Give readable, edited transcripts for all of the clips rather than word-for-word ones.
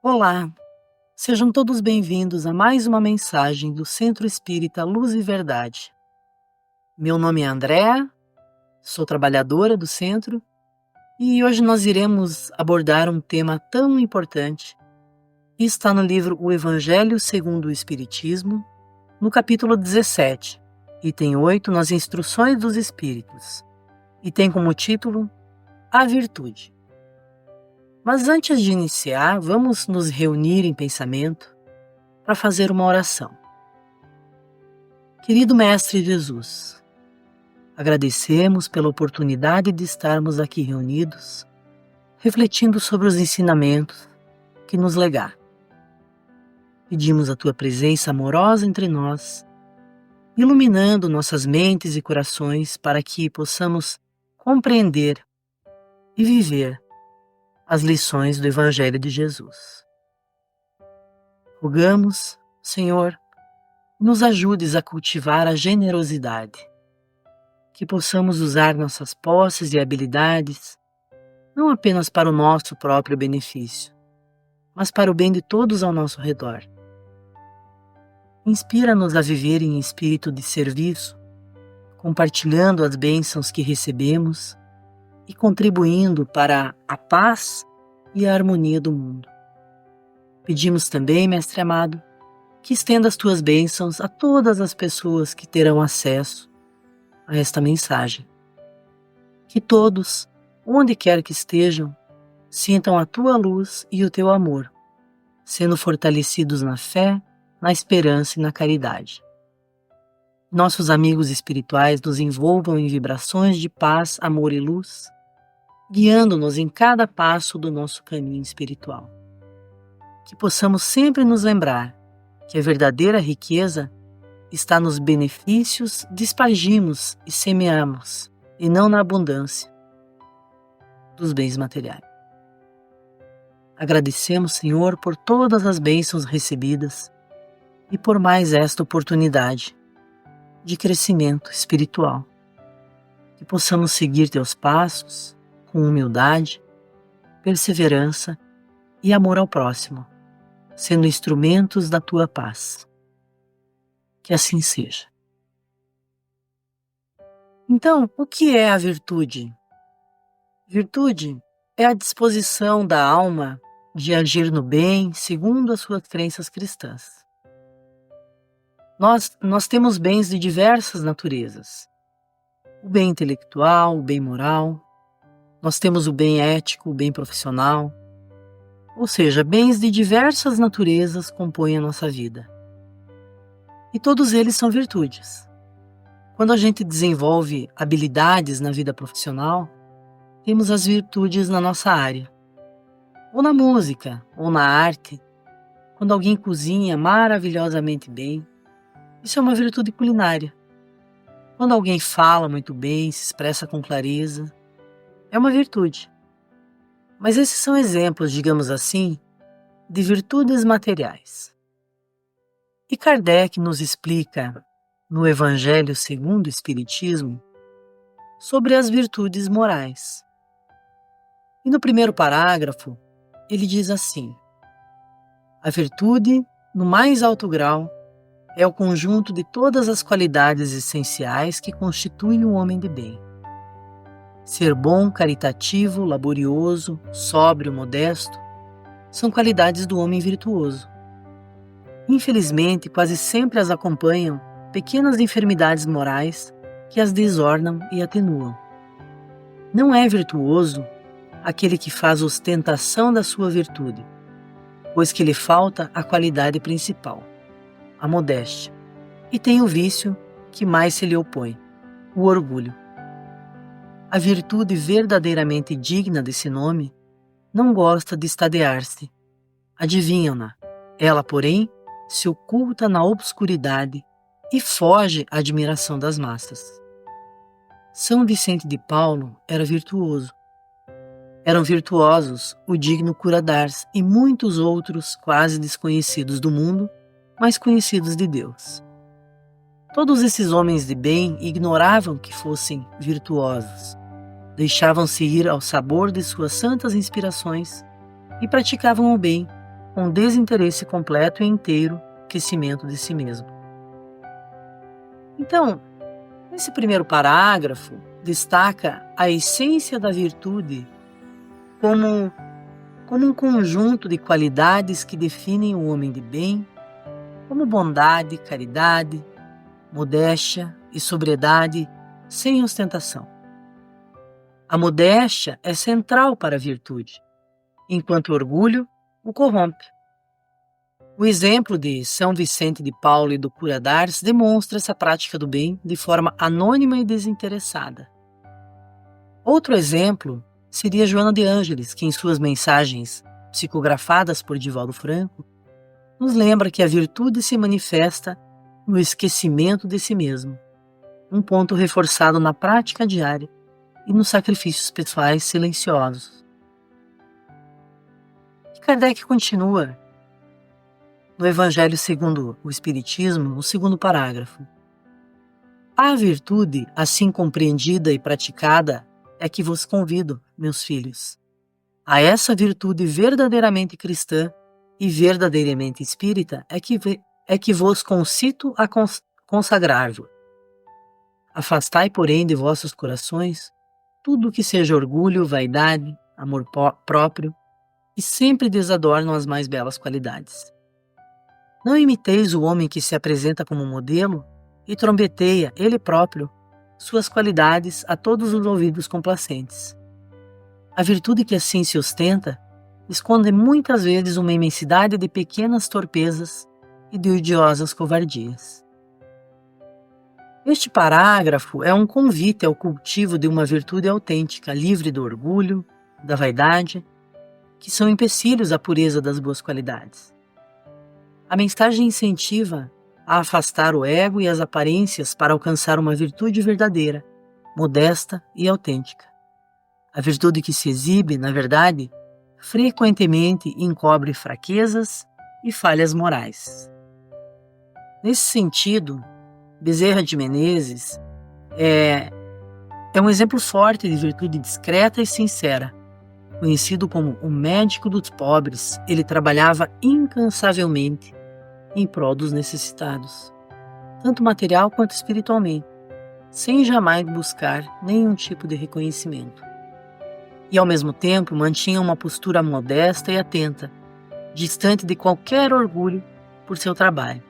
Olá, sejam todos bem-vindos a mais uma mensagem do Centro Espírita Luz e Verdade. Meu nome é Andréa, sou trabalhadora do centro e hoje nós iremos abordar um tema tão importante que está no livro O Evangelho segundo o Espiritismo, no capítulo 17, item 8, nas Instruções dos Espíritos, e tem como título A Virtude. Mas antes de iniciar, vamos nos reunir em pensamento para fazer uma oração. Querido Mestre Jesus, agradecemos pela oportunidade de estarmos aqui reunidos, refletindo sobre os ensinamentos que nos legar. Pedimos a Tua presença amorosa entre nós, iluminando nossas mentes e corações para que possamos compreender e viver as lições do Evangelho de Jesus. Rogamos, Senhor, nos ajudes a cultivar a generosidade, que possamos usar nossas posses e habilidades não apenas para o nosso próprio benefício, mas para o bem de todos ao nosso redor. Inspira-nos a viver em espírito de serviço, compartilhando as bênçãos que recebemos e contribuindo para a paz e a harmonia do mundo. Pedimos também, Mestre amado, que estenda as Tuas bênçãos a todas as pessoas que terão acesso a esta mensagem. Que todos, onde quer que estejam, sintam a Tua luz e o Teu amor, sendo fortalecidos na fé, na esperança e na caridade. Nossos amigos espirituais nos envolvam em vibrações de paz, amor e luz, guiando-nos em cada passo do nosso caminho espiritual. Que possamos sempre nos lembrar que a verdadeira riqueza está nos benefícios que espargimos e semeamos, e não na abundância dos bens materiais. Agradecemos, Senhor, por todas as bênçãos recebidas e por mais esta oportunidade de crescimento espiritual. Que possamos seguir Teus passos com humildade, perseverança e amor ao próximo, sendo instrumentos da Tua paz. Que assim seja. Então, o que é a virtude? Virtude é a disposição da alma de agir no bem segundo as suas crenças cristãs. Nós temos bens de diversas naturezas. O bem intelectual, o bem moral. Nós temos o bem ético, o bem profissional. Ou seja, bens de diversas naturezas compõem a nossa vida. E todos eles são virtudes. Quando a gente desenvolve habilidades na vida profissional, temos as virtudes na nossa área. Ou na música, ou na arte. Quando alguém cozinha maravilhosamente bem, isso é uma virtude culinária. Quando alguém fala muito bem, se expressa com clareza, é uma virtude. Mas esses são exemplos, digamos assim, de virtudes materiais. E Kardec nos explica, no Evangelho segundo o Espiritismo, sobre as virtudes morais. E no primeiro parágrafo, ele diz assim: a virtude, no mais alto grau, é o conjunto de todas as qualidades essenciais que constituem um homem de bem. Ser bom, caritativo, laborioso, sóbrio, modesto, são qualidades do homem virtuoso. Infelizmente, quase sempre as acompanham pequenas enfermidades morais que as desornam e atenuam. Não é virtuoso aquele que faz ostentação da sua virtude, pois que lhe falta a qualidade principal, a modéstia, e tem o vício que mais se lhe opõe, o orgulho. A virtude verdadeiramente digna desse nome não gosta de estadear-se. Adivinham-na. Ela, porém, se oculta na obscuridade e foge à admiração das massas. São Vicente de Paulo era virtuoso. Eram virtuosos o digno Cura d'Ars e muitos outros quase desconhecidos do mundo, mas conhecidos de Deus. Todos esses homens de bem ignoravam que fossem virtuosos, deixavam-se ir ao sabor de suas santas inspirações e praticavam o bem com desinteresse completo e inteiro esquecimento de si mesmo. Então, nesse primeiro parágrafo, destaca a essência da virtude como um conjunto de qualidades que definem o homem de bem, como bondade, caridade, modéstia e sobriedade sem ostentação. A modéstia é central para a virtude, enquanto o orgulho o corrompe. O exemplo de São Vicente de Paulo e do cura d'Ars demonstra essa prática do bem de forma anônima e desinteressada. Outro exemplo seria Joana de Ângeles, que em suas mensagens psicografadas por Divaldo Franco, nos lembra que a virtude se manifesta no esquecimento de si mesmo, um ponto reforçado na prática diária e nos sacrifícios pessoais silenciosos. E Kardec continua no Evangelho segundo o Espiritismo, no segundo parágrafo. A virtude, assim compreendida e praticada, é que vos convido, meus filhos, a essa virtude verdadeiramente cristã e verdadeiramente espírita é que vos concito a consagrar-vos. Afastai, porém, de vossos corações tudo o que seja orgulho, vaidade, amor próprio, e sempre desadornam as mais belas qualidades. Não imiteis o homem que se apresenta como modelo e trombeteia, ele próprio, suas qualidades a todos os ouvidos complacentes. A virtude que assim se ostenta esconde muitas vezes uma imensidade de pequenas torpezas e de odiosas covardias. Este parágrafo é um convite ao cultivo de uma virtude autêntica, livre do orgulho, da vaidade, que são empecilhos à pureza das boas qualidades. A mensagem incentiva a afastar o ego e as aparências para alcançar uma virtude verdadeira, modesta e autêntica. A virtude que se exibe, na verdade, frequentemente encobre fraquezas e falhas morais. Nesse sentido, Bezerra de Menezes é um exemplo forte de virtude discreta e sincera. Conhecido como o médico dos pobres, ele trabalhava incansavelmente em prol dos necessitados, tanto material quanto espiritualmente, sem jamais buscar nenhum tipo de reconhecimento. E ao mesmo tempo mantinha uma postura modesta e atenta, distante de qualquer orgulho por seu trabalho.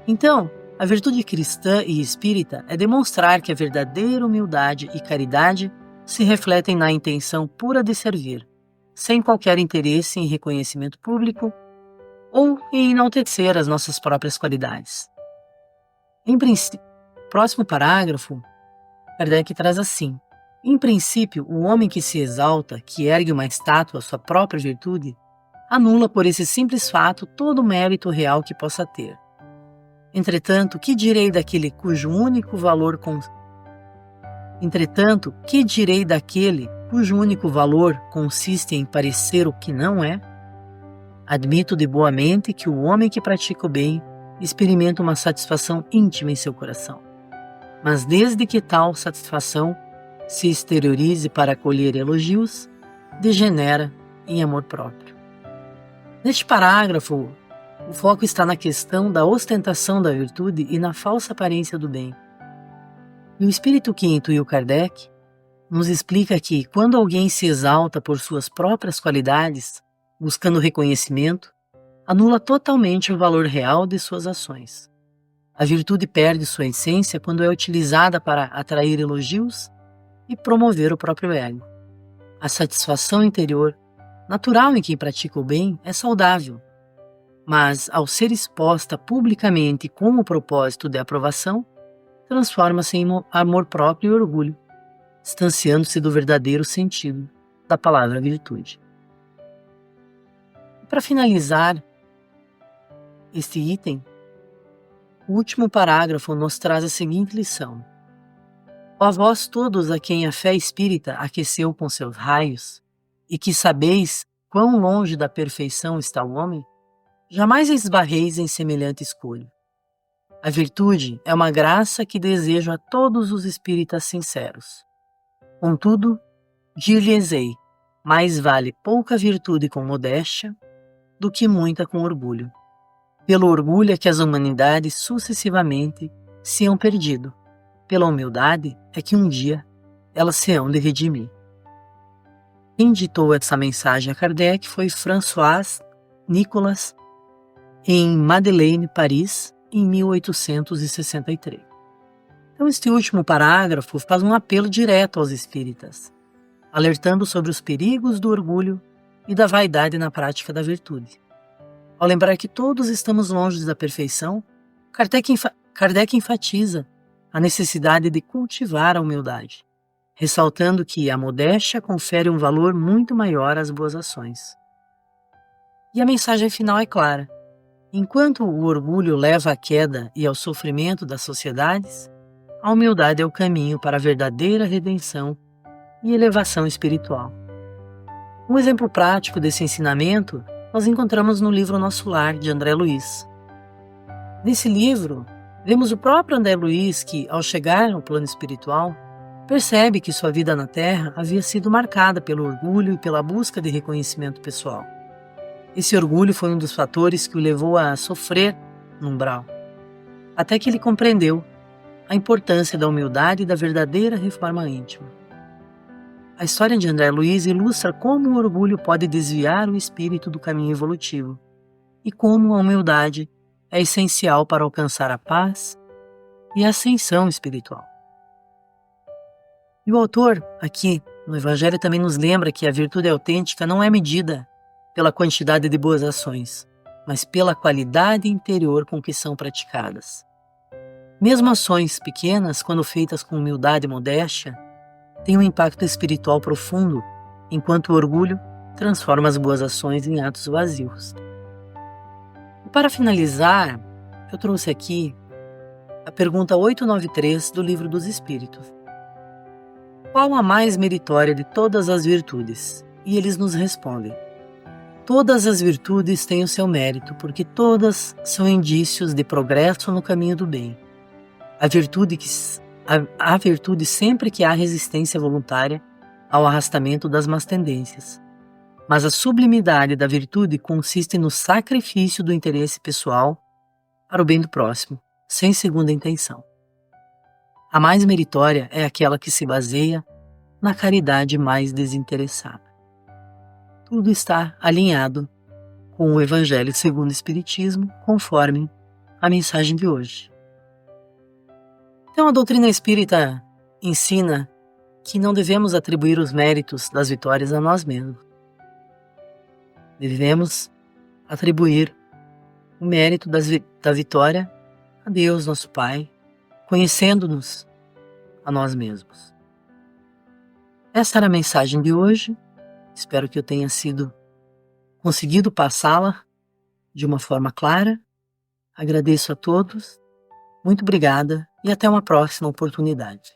Então, a virtude cristã e espírita é demonstrar que a verdadeira humildade e caridade se refletem na intenção pura de servir, sem qualquer interesse em reconhecimento público ou em enaltecer as nossas próprias qualidades. Próximo parágrafo, Kardec traz assim: em princípio, o homem que se exalta, que ergue uma estátua à sua própria virtude, anula por esse simples fato todo o mérito real que possa ter. Entretanto, que direi daquele cujo único valor consiste em parecer o que não é? Admito de boa mente que o homem que pratica o bem experimenta uma satisfação íntima em seu coração. Mas desde que tal satisfação se exteriorize para colher elogios, degenera em amor próprio. Neste parágrafo, o foco está na questão da ostentação da virtude e na falsa aparência do bem. E o espírito que intuiu Kardec nos explica que, quando alguém se exalta por suas próprias qualidades, buscando reconhecimento, anula totalmente o valor real de suas ações. A virtude perde sua essência quando é utilizada para atrair elogios e promover o próprio ego. A satisfação interior, natural em quem pratica o bem, é saudável, mas, ao ser exposta publicamente com o propósito de aprovação, transforma-se em amor próprio e orgulho, distanciando-se do verdadeiro sentido da palavra virtude. Para finalizar este item, o último parágrafo nos traz a seguinte lição: ó vós todos a quem a fé espírita aqueceu com seus raios, e que sabeis quão longe da perfeição está o homem, jamais esbarreis em semelhante escolha. A virtude é uma graça que desejo a todos os espíritas sinceros. Contudo, dir-lhes-ei, mais vale pouca virtude com modéstia do que muita com orgulho. Pelo orgulho é que as humanidades sucessivamente se hão perdido. Pela humildade é que um dia elas se hão de redimir. Quem ditou essa mensagem a Kardec foi François Nicolas, em Madeleine, Paris, em 1863. Então, este último parágrafo faz um apelo direto aos espíritas, alertando sobre os perigos do orgulho e da vaidade na prática da virtude. Ao lembrar que todos estamos longe da perfeição, Kardec enfatiza a necessidade de cultivar a humildade, ressaltando que a modéstia confere um valor muito maior às boas ações. E a mensagem final é clara. Enquanto o orgulho leva à queda e ao sofrimento das sociedades, a humildade é o caminho para a verdadeira redenção e elevação espiritual. Um exemplo prático desse ensinamento nós encontramos no livro Nosso Lar, de André Luiz. Nesse livro, vemos o próprio André Luiz que, ao chegar ao plano espiritual, percebe que sua vida na Terra havia sido marcada pelo orgulho e pela busca de reconhecimento pessoal. Esse orgulho foi um dos fatores que o levou a sofrer no umbral, até que ele compreendeu a importância da humildade e da verdadeira reforma íntima. A história de André Luiz ilustra como o orgulho pode desviar o espírito do caminho evolutivo e como a humildade é essencial para alcançar a paz e a ascensão espiritual. E o autor, aqui no Evangelho, também nos lembra que a virtude autêntica não é medida pela quantidade de boas ações, mas pela qualidade interior com que são praticadas. Mesmo ações pequenas, quando feitas com humildade e modéstia, têm um impacto espiritual profundo, enquanto o orgulho transforma as boas ações em atos vazios. E para finalizar, eu trouxe aqui a pergunta 893 do Livro dos Espíritos. Qual a mais meritória de todas as virtudes? E eles nos respondem: todas as virtudes têm o seu mérito, porque todas são indícios de progresso no caminho do bem. A virtude sempre que há resistência voluntária ao arrastamento das más tendências. Mas a sublimidade da virtude consiste no sacrifício do interesse pessoal para o bem do próximo, sem segunda intenção. A mais meritória é aquela que se baseia na caridade mais desinteressada. Tudo está alinhado com o Evangelho segundo o Espiritismo, conforme a mensagem de hoje. Então, a doutrina espírita ensina que não devemos atribuir os méritos das vitórias a nós mesmos. Devemos atribuir o mérito da vitória a Deus, nosso Pai, conhecendo-nos a nós mesmos. Essa era a mensagem de hoje. Espero que eu tenha conseguido passá-la de uma forma clara. Agradeço a todos, muito obrigada e até uma próxima oportunidade.